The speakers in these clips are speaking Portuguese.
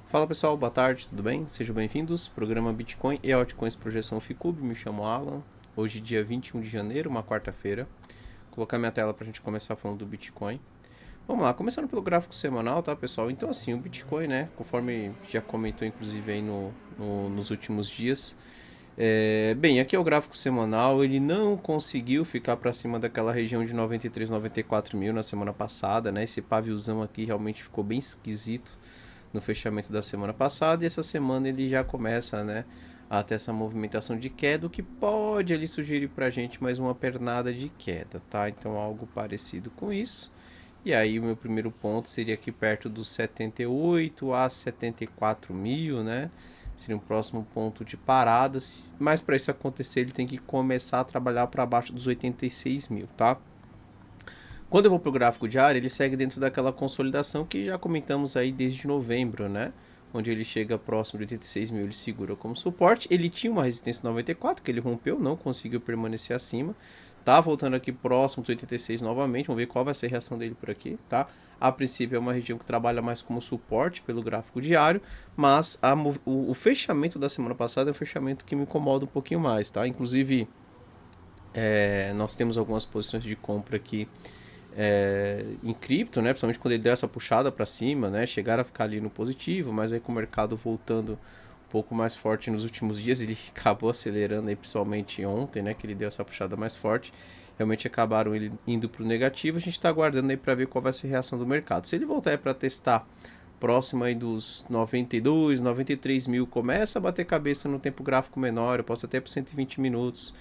Fala pessoal, boa tarde, tudo bem? Sejam bem-vindos. Programa Bitcoin e Altcoins Projeção Ficub. Me chamo Alan. Hoje, dia 21 de janeiro, uma quarta-feira. Vou colocar minha tela para a gente começar falando do Bitcoin. Vamos lá, começando pelo gráfico semanal, tá, pessoal? Então, assim, o Bitcoin, né, conforme já comentou, inclusive, aí nos últimos dias. Bem, aqui é o gráfico semanal. Ele não conseguiu ficar para cima daquela região de 93, 94 mil na semana passada, né? Esse paviozão aqui realmente ficou bem esquisito no fechamento da semana passada, e essa semana ele já começa, né, a ter essa movimentação de queda, o que pode ali sugerir pra gente mais uma pernada de queda, tá? Então algo parecido com isso. E aí o meu primeiro ponto seria aqui perto dos 78 a 74 mil, né? Seria um próximo ponto de parada, mas para isso acontecer ele tem que começar a trabalhar para baixo dos 86 mil, tá? Quando eu vou para o gráfico diário, ele segue dentro daquela consolidação que já comentamos aí desde novembro, né? Onde ele chega próximo de 86 mil, ele segura como suporte. Ele tinha uma resistência 94 que ele rompeu, não conseguiu permanecer acima. Tá voltando aqui próximo dos 86 novamente, vamos ver qual vai ser a reação dele por aqui, tá? A princípio é uma região que trabalha mais como suporte pelo gráfico diário, mas o fechamento da semana passada é um fechamento que me incomoda um pouquinho mais, tá? Inclusive, nós temos algumas posições de compra aqui em cripto, né? Principalmente quando ele deu essa puxada para cima, né? Chegaram a ficar ali no positivo, mas aí com o mercado voltando um pouco mais forte nos últimos dias, ele acabou acelerando aí, principalmente ontem, né? Que ele deu essa puxada mais forte. Realmente acabaram ele indo para o negativo. A gente está aguardando aí para ver qual vai ser a reação do mercado. Se ele voltar para testar próximo aí dos 92, 93 mil, começa a bater cabeça no tempo gráfico menor, eu posso até por 120 minutos.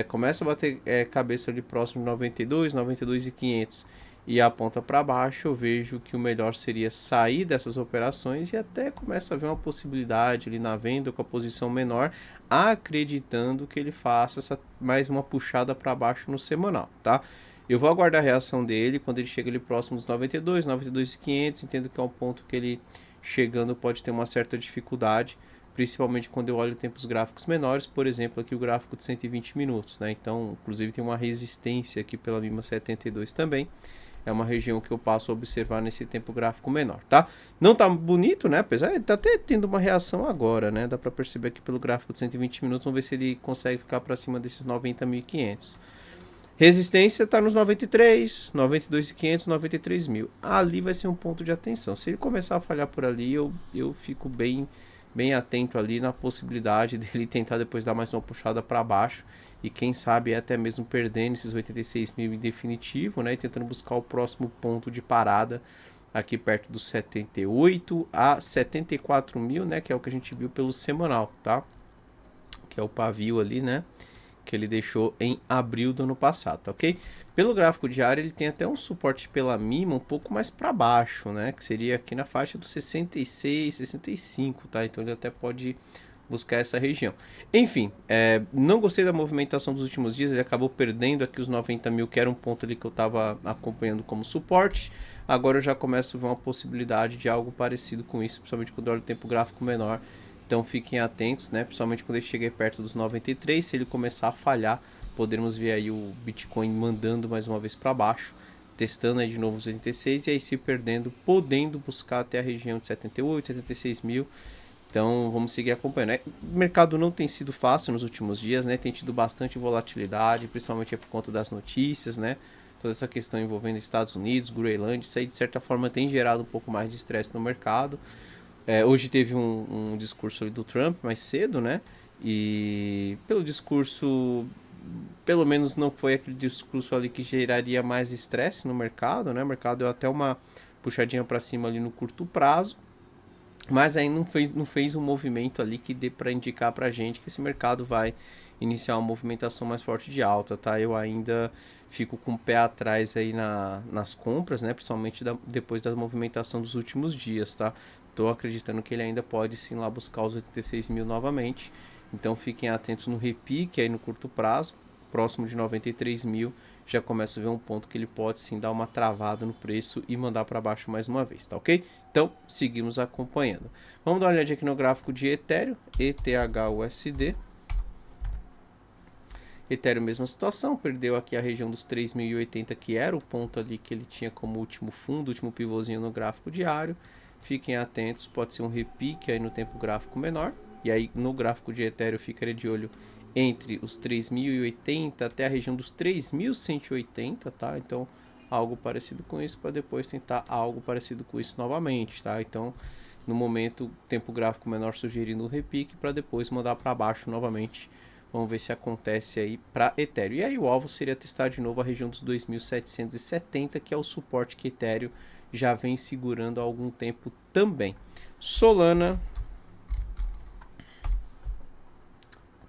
Começa a bater cabeça ali próximo de 92, 92 e 500 e aponta para baixo, eu vejo que o melhor seria sair dessas operações e até começa a ver uma possibilidade ali na venda com a posição menor, acreditando que ele faça mais uma puxada para baixo no semanal, tá? Eu vou aguardar a reação dele quando ele chega ali próximo dos 92, 92 e 500, entendo que é um ponto que ele chegando pode ter uma certa dificuldade, principalmente quando eu olho tempos gráficos menores, por exemplo, aqui o gráfico de 120 minutos, né? Então, inclusive tem uma resistência aqui pela mínima 72 também. É uma região que eu passo a observar nesse tempo gráfico menor, tá? Não tá bonito, né? Apesar de tá até tendo uma reação agora, né? Dá para perceber aqui pelo gráfico de 120 minutos, vamos ver se ele consegue ficar para cima desses 90.500. Resistência está nos 93, 92.500, 93 mil. Ali vai ser um ponto de atenção. Se ele começar a falhar por ali, eu fico bem atento ali na possibilidade dele tentar depois dar mais uma puxada para baixo e quem sabe até mesmo perdendo esses 86 mil em definitivo, né? E tentando buscar o próximo ponto de parada aqui perto dos 78 a 74 mil, né? Que é o que a gente viu pelo semanal, tá? Que é o pavio ali, né? Que ele deixou em abril do ano passado, tá ok? Pelo gráfico diário, ele tem até um suporte pela mínima um pouco mais para baixo, né? Que seria aqui na faixa dos 66, 65, tá? Então ele até pode buscar essa região. Enfim, não gostei da movimentação dos últimos dias, ele acabou perdendo aqui os 90 mil, que era um ponto ali que eu estava acompanhando como suporte. Agora eu já começo a ver uma possibilidade de algo parecido com isso, principalmente quando eu olho o tempo gráfico menor. Então fiquem atentos, né? Principalmente quando ele chegar perto dos 93, se ele começar a falhar, poderemos ver aí o Bitcoin mandando mais uma vez para baixo, testando aí de novo os 86 e aí se perdendo, podendo buscar até a região de 78, 76 mil. Então vamos seguir acompanhando. O mercado não tem sido fácil nos últimos dias, né? Tem tido bastante volatilidade, principalmente por conta das notícias, né? Toda essa questão envolvendo Estados Unidos, Groenlândia, isso aí de certa forma tem gerado um pouco mais de estresse no mercado. Hoje teve um discurso ali do Trump mais cedo, né? E pelo discurso, pelo menos não foi aquele discurso ali que geraria mais estresse no mercado, né? O mercado deu até uma puxadinha para cima ali no curto prazo, mas aí não fez um movimento ali que dê para indicar para a gente que esse mercado vai iniciar uma movimentação mais forte de alta, tá? Eu ainda fico com o pé atrás aí nas compras, né? Principalmente depois da movimentação dos últimos dias, tá? Tô acreditando que ele ainda pode sim lá buscar os 86 mil novamente. Então fiquem atentos no repique aí no curto prazo, próximo de 93 mil. Já começa a ver um ponto que ele pode sim dar uma travada no preço e mandar para baixo mais uma vez, tá ok? Então, seguimos acompanhando. Vamos dar uma olhadinha aqui no gráfico de Ethereum, ETHUSD. Ethereum, mesma situação, perdeu aqui a região dos 3.080, que era o ponto ali que ele tinha como último fundo, último pivôzinho no gráfico diário. Fiquem atentos, pode ser um repique aí no tempo gráfico menor. E aí no gráfico de Ethereum ficaria de olho entre os 3.080 até a região dos 3.180, tá? Então algo parecido com isso para depois tentar algo parecido com isso novamente, tá? Então no momento tempo gráfico menor sugerindo um repique para depois mandar para baixo novamente. Vamos ver se acontece aí para Ethereum. E aí o alvo seria testar de novo a região dos 2.770, que é o suporte que Ethereum já vem segurando há algum tempo também. Solana,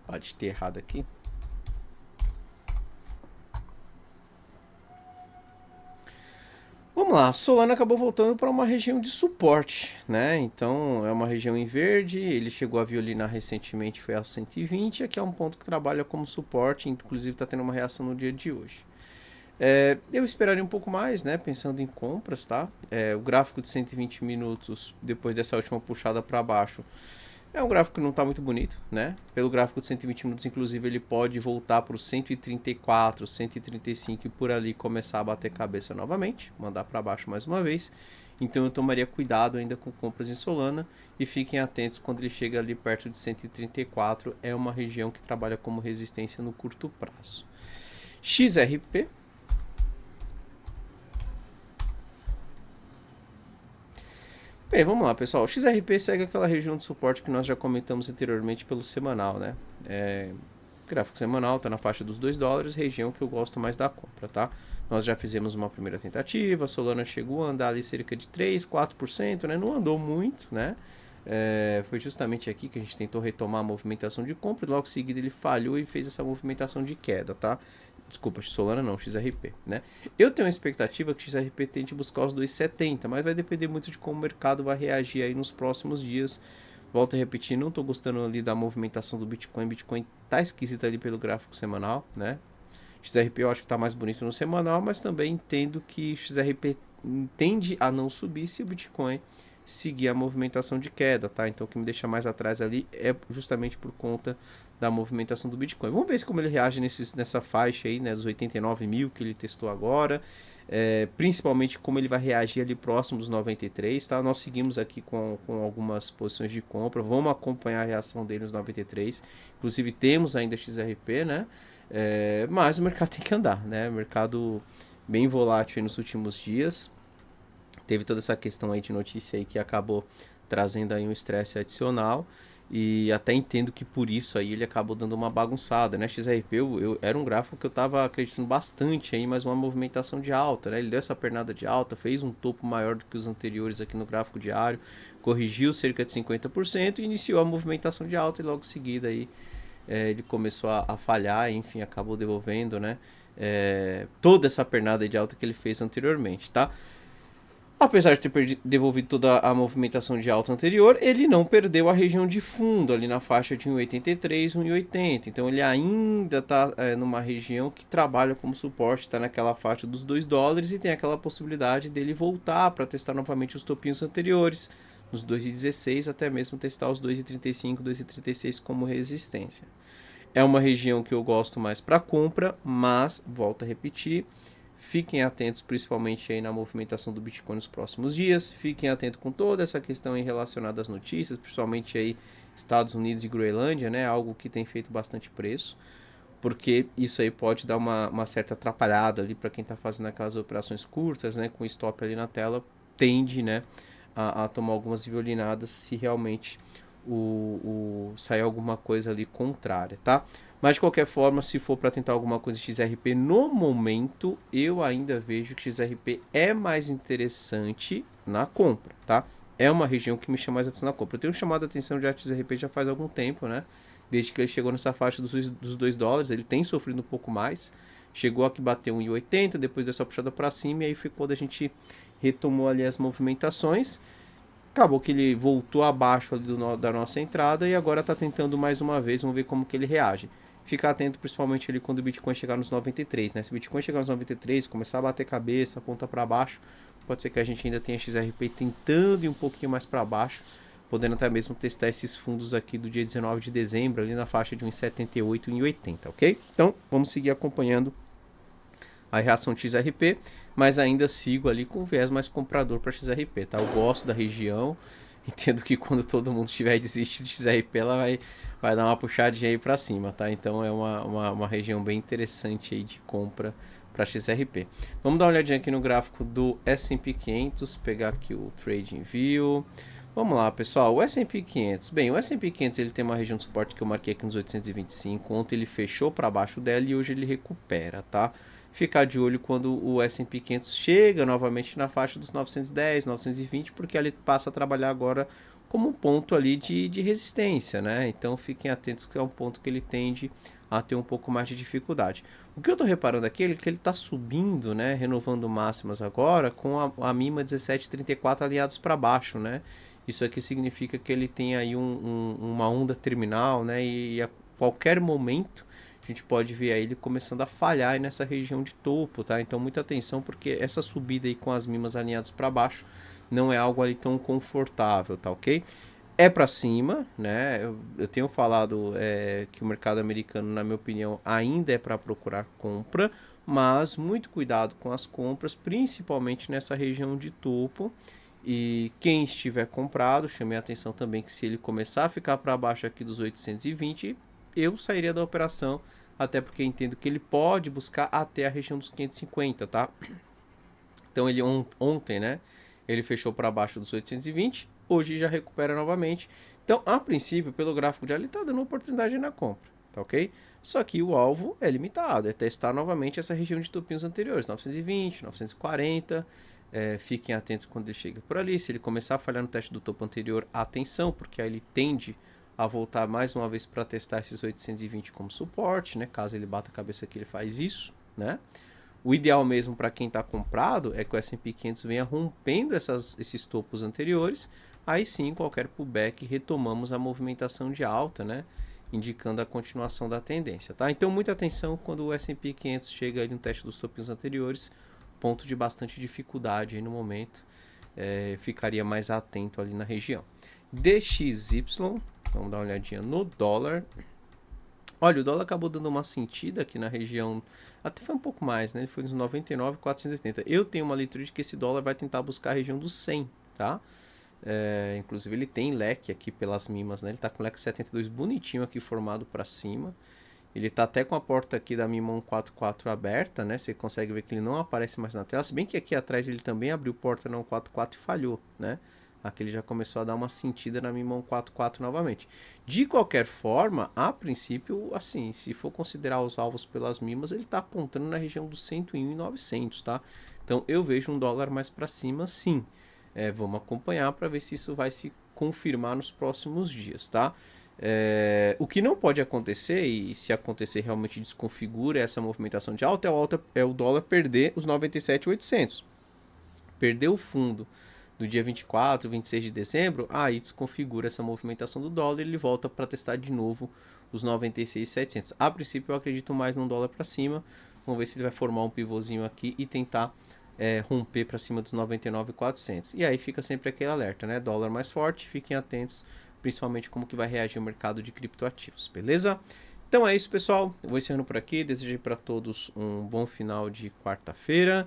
pode ter errado aqui. Vamos lá, Solana acabou voltando para uma região de suporte, né? Então é uma região em verde, ele chegou a violinar recentemente, foi aos 120, aqui é um ponto que trabalha como suporte, inclusive está tendo uma reação no dia de hoje. Eu esperaria um pouco mais, né? Pensando em compras, tá? O gráfico de 120 minutos, depois dessa última puxada para baixo, é um gráfico que não está muito bonito, né? Pelo gráfico de 120 minutos, inclusive, ele pode voltar para os 134, 135 e por ali começar a bater cabeça novamente, mandar para baixo mais uma vez. Então eu tomaria cuidado ainda com compras em Solana e fiquem atentos quando ele chega ali perto de 134, é uma região que trabalha como resistência no curto prazo. XRP. Bem, vamos lá, pessoal. O XRP segue aquela região de suporte que nós já comentamos anteriormente pelo semanal, né? Gráfico semanal está na faixa dos $2, região que eu gosto mais da compra, tá? Nós já fizemos uma primeira tentativa, a Solana chegou a andar ali cerca de 3, 4%, né? Não andou muito, né? Foi justamente aqui que a gente tentou retomar a movimentação de compra e logo em seguida ele falhou e fez essa movimentação de queda, tá? Desculpa, Solana não, XRP, né? Eu tenho uma expectativa que o XRP tente buscar os 2,70, mas vai depender muito de como o mercado vai reagir aí nos próximos dias. Volto a repetir, não tô gostando ali da movimentação do Bitcoin. Bitcoin tá esquisito ali pelo gráfico semanal, né? XRP eu acho que tá mais bonito no semanal, mas também entendo que XRP tende a não subir se o Bitcoin seguir a movimentação de queda, tá? Então o que me deixa mais atrás ali é justamente por conta da movimentação do Bitcoin. Vamos ver como ele reage nessa faixa aí, né, dos 89 mil que ele testou agora, principalmente como ele vai reagir ali próximo dos 93, tá? Nós seguimos aqui com algumas posições de compra, vamos acompanhar a reação dele nos 93, inclusive temos ainda XRP, né? Mas o mercado tem que andar, né? O mercado bem volátil aí nos últimos dias, teve toda essa questão aí de notícia aí que acabou trazendo aí um estresse adicional. E até entendo que por isso aí ele acabou dando uma bagunçada, né? XRP era um gráfico que eu estava acreditando bastante aí, mas uma movimentação de alta, né? Ele deu essa pernada de alta, fez um topo maior do que os anteriores aqui no gráfico diário, corrigiu cerca de 50% e iniciou a movimentação de alta e logo em seguida aí ele começou a falhar, enfim, acabou devolvendo, né? Toda essa pernada de alta que ele fez anteriormente, tá? Apesar de ter devolvido toda a movimentação de alta anterior, ele não perdeu a região de fundo, ali na faixa de 1,83, 1,80. Então ele ainda está numa região que trabalha como suporte, está naquela faixa dos $2 e tem aquela possibilidade dele voltar para testar novamente os topinhos anteriores, nos 2,16, até mesmo testar os 2,35, 2,36 como resistência. É uma região que eu gosto mais para compra, mas, volto a repetir, fiquem atentos principalmente aí na movimentação do Bitcoin nos próximos dias. Fiquem atentos com toda essa questão aí relacionada às notícias, principalmente aí Estados Unidos e Groenlândia, né? Algo que tem feito bastante preço, porque isso aí pode dar uma certa atrapalhada ali para quem está fazendo aquelas operações curtas, né? Com stop ali na tela, tende, né, a tomar algumas violinadas se realmente sair alguma coisa ali contrária, tá? Mas de qualquer forma, se for para tentar alguma coisa XRP no momento, eu ainda vejo que XRP é mais interessante na compra, tá? É uma região que me chama mais atenção na compra. Eu tenho chamado a atenção de XRP já faz algum tempo, né? Desde que ele chegou nessa faixa dos $2, ele tem sofrido um pouco mais. Chegou aqui, bateu 1,80, depois dessa puxada para cima, e aí foi quando a gente retomou ali as movimentações. Acabou que ele voltou abaixo ali da nossa entrada e agora está tentando mais uma vez, vamos ver como que ele reage. Ficar atento principalmente ali quando o Bitcoin chegar nos 93, né? Se o Bitcoin chegar nos 93, começar a bater cabeça, ponta para baixo, pode ser que a gente ainda tenha XRP tentando ir um pouquinho mais para baixo, podendo até mesmo testar esses fundos aqui do dia 19 de dezembro, ali na faixa de 1,78 e 1,80, ok? Então, vamos seguir acompanhando a reação XRP, mas ainda sigo ali com viés mais comprador para XRP, tá? Eu gosto da região, entendo que quando todo mundo tiver desistido de XRP, ela vai dar uma puxadinha aí para cima, tá? Então é uma região bem interessante aí de compra para XRP. Vamos dar uma olhadinha aqui no gráfico do S&P 500, pegar aqui o Trading View. Vamos lá, pessoal, o S&P 500. Bem, o S&P 500 ele tem uma região de suporte que eu marquei aqui nos 825. Ontem ele fechou para baixo dela e hoje ele recupera, tá? Ficar de olho quando o S&P 500 chega novamente na faixa dos 910, 920, porque ele passa a trabalhar agora como um ponto ali de resistência, né? Então fiquem atentos que é um ponto que ele tende a ter um pouco mais de dificuldade. O que eu estou reparando aqui é que ele está subindo, né? Renovando máximas agora com a mínima 17,34 alinhados para baixo, né? Isso aqui significa que ele tem aí uma onda terminal, né? E a qualquer momento a gente pode ver aí ele começando a falhar aí nessa região de topo, tá? Então muita atenção porque essa subida aí com as mínimas alinhadas para baixo não é algo ali tão confortável, tá ok? É para cima, né? Eu tenho falado que o mercado americano, na minha opinião, ainda é para procurar compra, mas muito cuidado com as compras, principalmente nessa região de topo. E quem estiver comprado, chamei a atenção também que se ele começar a ficar para baixo aqui dos 820, eu sairia da operação, até porque entendo que ele pode buscar até a região dos 550, tá? Então ele ontem, né, ele fechou para baixo dos 820, hoje já recupera novamente. Então, a princípio, pelo gráfico já ele está dando oportunidade na compra, tá ok? Só que o alvo é limitado, é testar novamente essa região de topinhos anteriores, 920, 940. Fiquem atentos quando ele chega por ali. Se ele começar a falhar no teste do topo anterior, atenção, porque aí ele tende a voltar mais uma vez para testar esses 820 como suporte, né? Caso ele bata a cabeça que ele faz isso, né? O ideal mesmo para quem está comprado é que o S&P 500 venha rompendo esses topos anteriores. Aí sim, qualquer pullback, retomamos a movimentação de alta, né? Indicando a continuação da tendência, tá? Então, muita atenção quando o S&P 500 chega ali no teste dos topos anteriores, ponto de bastante dificuldade aí no momento, ficaria mais atento ali na região. DXY, vamos dar uma olhadinha no dólar. Olha, o dólar acabou dando uma sentida aqui na região, até foi um pouco mais, né? Ele foi nos 99,480. Eu tenho uma leitura de que esse dólar vai tentar buscar a região dos 100, tá? Inclusive ele tem leque aqui pelas mimas, né? Ele tá com leque 72 bonitinho aqui formado para cima. Ele tá até com a porta aqui da MIMA 144 aberta, né? Você consegue ver que ele não aparece mais na tela. Se bem que aqui atrás ele também abriu porta na 144 e falhou, né? Aqui ele já começou a dar uma sentida na MIMA 144 novamente. De qualquer forma, a princípio, assim, se for considerar os alvos pelas mimas, ele tá apontando na região dos 101,900, tá? Então eu vejo um dólar mais para cima, sim. Vamos acompanhar para ver se isso vai se confirmar nos próximos dias, tá? O que não pode acontecer, e se acontecer realmente desconfigura essa movimentação de alta, é o dólar perder os 97,800. Perder o fundo do dia 24, 26 de dezembro, aí desconfigura essa movimentação do dólar e ele volta para testar de novo os 96,700. A princípio eu acredito mais no dólar para cima, vamos ver se ele vai formar um pivôzinho aqui e tentar romper para cima dos 99,400. E aí fica sempre aquele alerta, né? Dólar mais forte, fiquem atentos, principalmente como que vai reagir o mercado de criptoativos, beleza? Então é isso, pessoal. Eu vou encerrando por aqui. Desejo para todos um bom final de quarta-feira.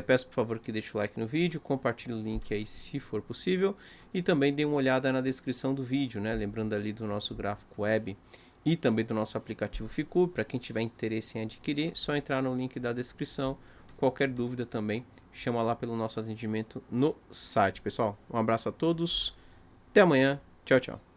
Peço por favor que deixe o like no vídeo, compartilhe o link aí se for possível e também dê uma olhada na descrição do vídeo, né? Lembrando ali do nosso gráfico web e também do nosso aplicativo Ficub. Para quem tiver interesse em adquirir, só entrar no link da descrição. Qualquer dúvida também, chama lá pelo nosso atendimento no site, pessoal. Um abraço a todos, até amanhã, tchau, tchau.